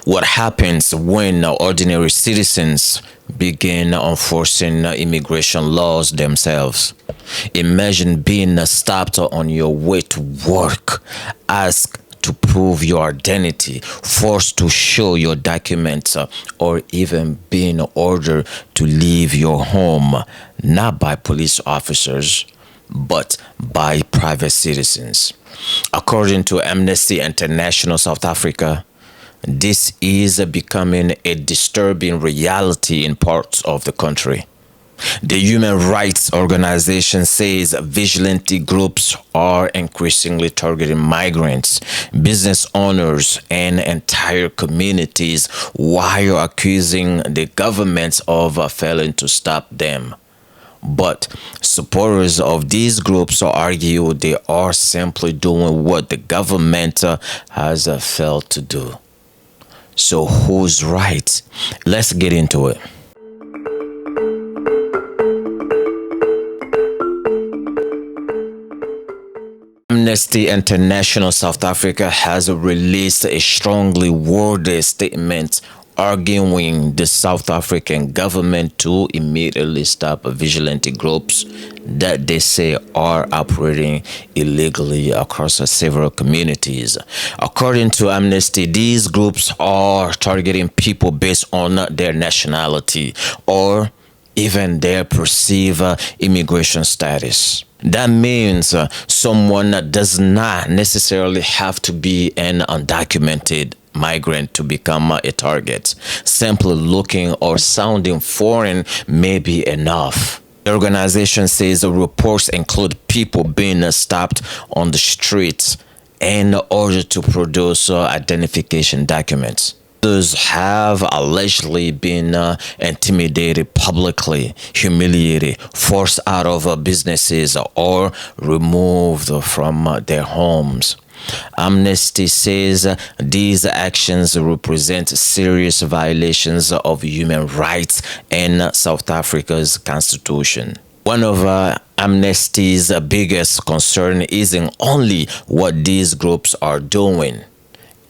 What happens when ordinary citizens begin enforcing immigration laws themselves? Imagine being stopped on your way to work, asked to prove your identity, forced to show your documents, or even being ordered to leave your home, not by police officers, but by private citizens. According to Amnesty International South Africa, this is becoming a disturbing reality in parts of the country. The human rights organization says vigilante groups are increasingly targeting migrants, business owners, and entire communities while accusing the governments of failing to stop them. But supporters of these groups argue they are simply doing what the government has failed to do. So who's right? Let's get into it. Amnesty International South Africa has released a strongly worded statement arguing the South African government to immediately stop vigilante groups that they say are operating illegally across several communities. According to Amnesty, these groups are targeting people based on their nationality or even their perceived immigration status. That means someone does not necessarily have to be an undocumented migrant to become a target. Simply looking or sounding foreign may be enough. The organization says the reports include people being stopped on the streets in order to produce identification documents. Others have allegedly been intimidated publicly, humiliated, forced out of businesses, or removed from their homes. Amnesty says these actions represent serious violations of human rights and South Africa's constitution. One of Amnesty's biggest concern isn't only what these groups are doing.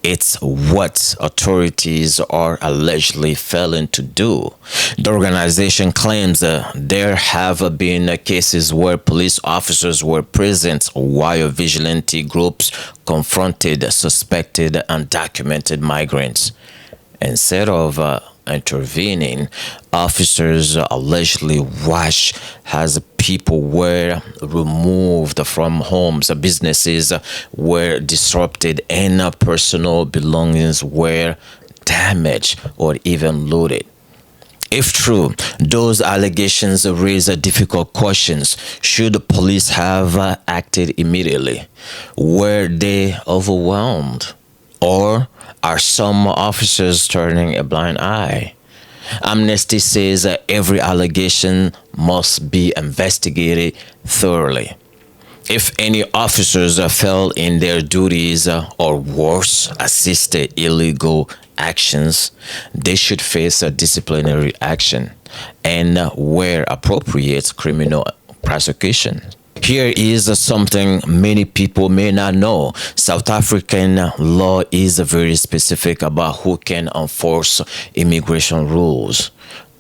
It's what authorities are allegedly failing to do. The organization claims there have been cases where police officers were present while vigilante groups confronted suspected undocumented migrants. Instead of intervening, officers allegedly watched as people were removed from homes, businesses were disrupted, and personal belongings were damaged or even looted. If true, those allegations raise difficult questions. Should the police have acted immediately? Were they overwhelmed? Or are some officers turning a blind eye? Amnesty says every allegation must be investigated thoroughly. If any officers fail in their duties or worse, assisted illegal actions, they should face a disciplinary action and, where appropriate, criminal prosecution. Here is something many people may not know. South African law is very specific about who can enforce immigration rules.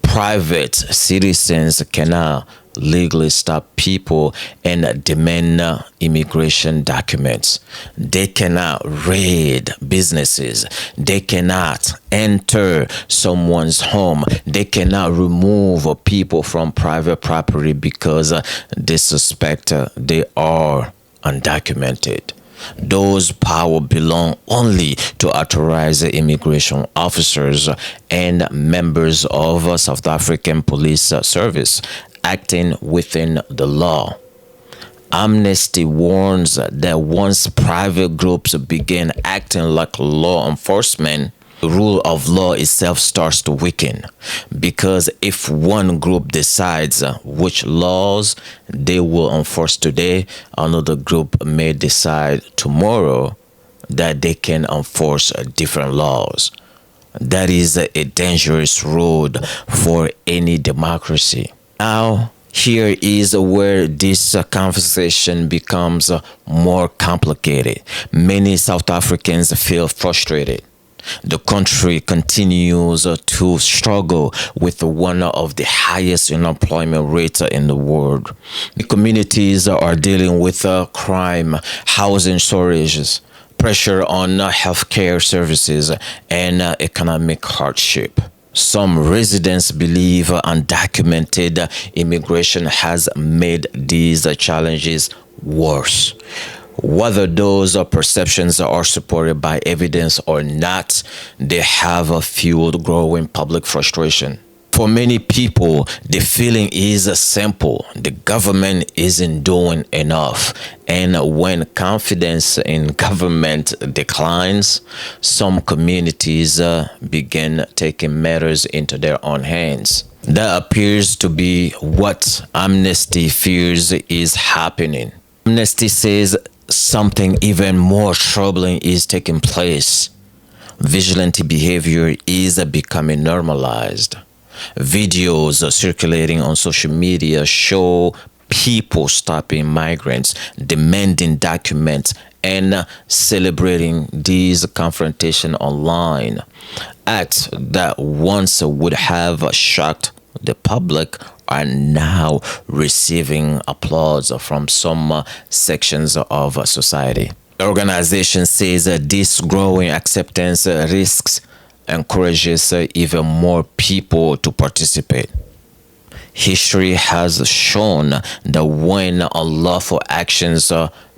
Private citizens cannot legally stop people and demand immigration documents. They cannot raid businesses. They cannot enter someone's home. They cannot remove people from private property because they suspect they are undocumented. Those powers belong only to authorized immigration officers and members of South African Police Service acting within the law. Amnesty warns that once private groups begin acting like law enforcement, the rule of law itself starts to weaken. Because if one group decides which laws they will enforce today, another group may decide tomorrow that they can enforce different laws. That is a dangerous road for any democracy. Now, here is where this conversation becomes more complicated. Many South Africans feel frustrated. The country continues to struggle with one of the highest unemployment rates in the world. The communities are dealing with crime, housing shortages, pressure on healthcare services, and economic hardship. Some residents believe undocumented immigration has made these challenges worse. Whether those perceptions are supported by evidence or not, they have fueled growing public frustration. For many people, the feeling is simple: the government isn't doing enough. And when confidence in government declines, some communities begin taking matters into their own hands. That appears to be what Amnesty fears is happening. Amnesty says something even more troubling is taking place. Vigilante behavior is becoming normalized. Videos circulating on social media show people stopping migrants, demanding documents, and celebrating these confrontations online. Acts that once would have shocked the public are now receiving applause from some sections of society. The organization says this growing acceptance risks encourages even more people to participate. History has shown that when unlawful actions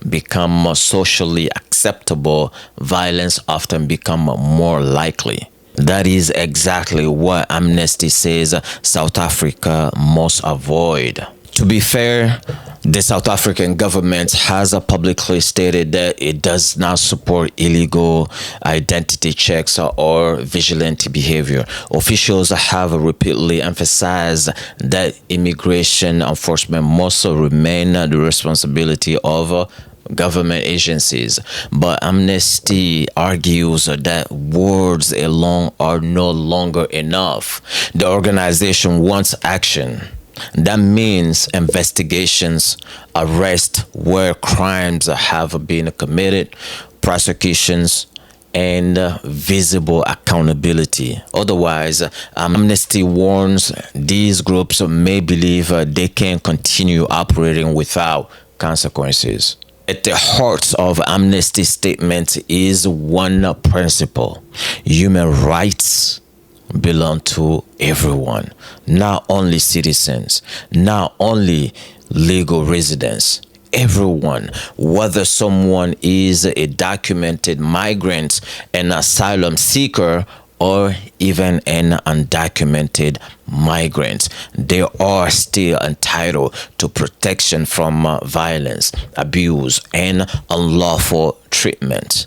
become socially acceptable, violence often becomes more likely. That is exactly what Amnesty says South Africa must avoid. To be fair, the South African government has publicly stated that it does not support illegal identity checks or vigilante behavior. Officials have repeatedly emphasized that immigration enforcement must remain the responsibility of government agencies, but Amnesty argues that words alone are no longer enough. The organization wants action. That means investigations, arrests where crimes have been committed, prosecutions, and visible accountability. Otherwise, Amnesty warns these groups may believe they can continue operating without consequences. At the heart of Amnesty's statement is one principle: human rights belong to everyone, not only citizens, not only legal residents. Everyone, whether someone is a documented migrant, an asylum seeker, or even an undocumented migrant, they are still entitled to protection from violence, abuse, and unlawful treatment.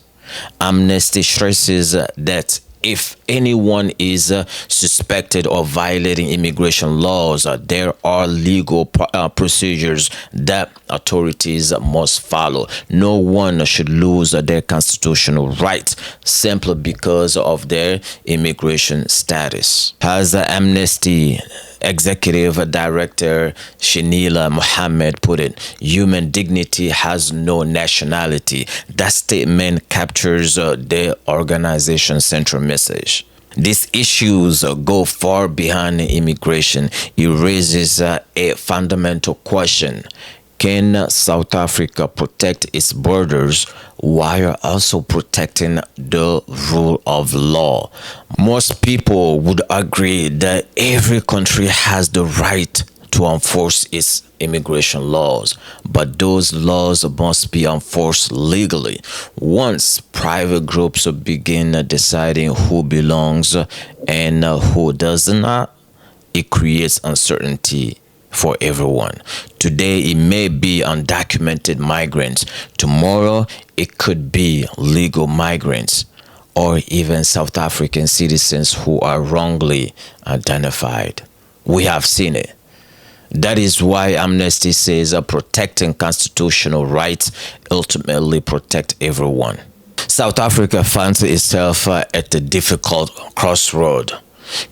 Amnesty stresses that if anyone is suspected of violating immigration laws, there are legal procedures that authorities must follow. No one should lose their constitutional rights simply because of their immigration status. As Amnesty Executive Director Shanila Mohammed put it, human dignity has no nationality. That statement captures the organization's central message. These issues go far beyond immigration. It raises a fundamental question: can South Africa protect its borders while also protecting the rule of law? Most people would agree that every country has the right to enforce its immigration laws, but those laws must be enforced legally. Once private groups begin deciding who belongs and who does not, it creates uncertainty for everyone. Today it may be undocumented migrants. Tomorrow it could be legal migrants, or even South African citizens who are wrongly identified. We have seen it. That is why Amnesty says protecting constitutional rights ultimately protect everyone. South Africa finds itself at a difficult crossroad.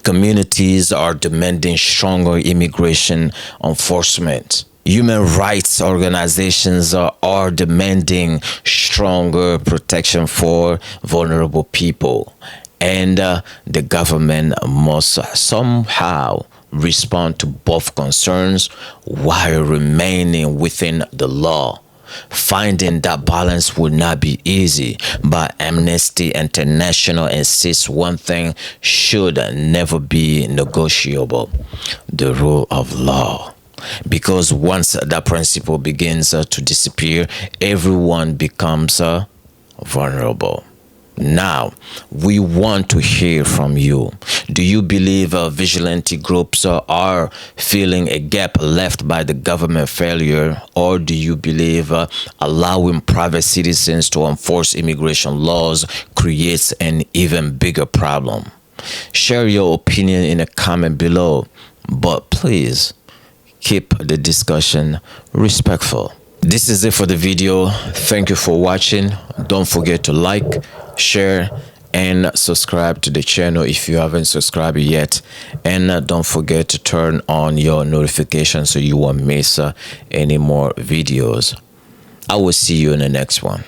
Communities are demanding stronger immigration enforcement. Human rights organizations are demanding stronger protection for vulnerable people. and the government must somehow respond to both concerns while remaining within the law. Finding that balance will not be easy, but Amnesty International insists one thing should never be negotiable: the rule of law. Because once that principle begins to disappear, everyone becomes vulnerable. Now, we want to hear from you. Do you believe vigilante groups are filling a gap left by the government failure, or do you believe allowing private citizens to enforce immigration laws creates an even bigger problem? Share your opinion in a comment below, but please keep the discussion respectful. This is it for the video. Thank you for watching. Don't forget to like, share, and subscribe to the channel if you haven't subscribed yet. And don't forget to turn on your notifications so you won't miss any more videos. I will see you in the next one.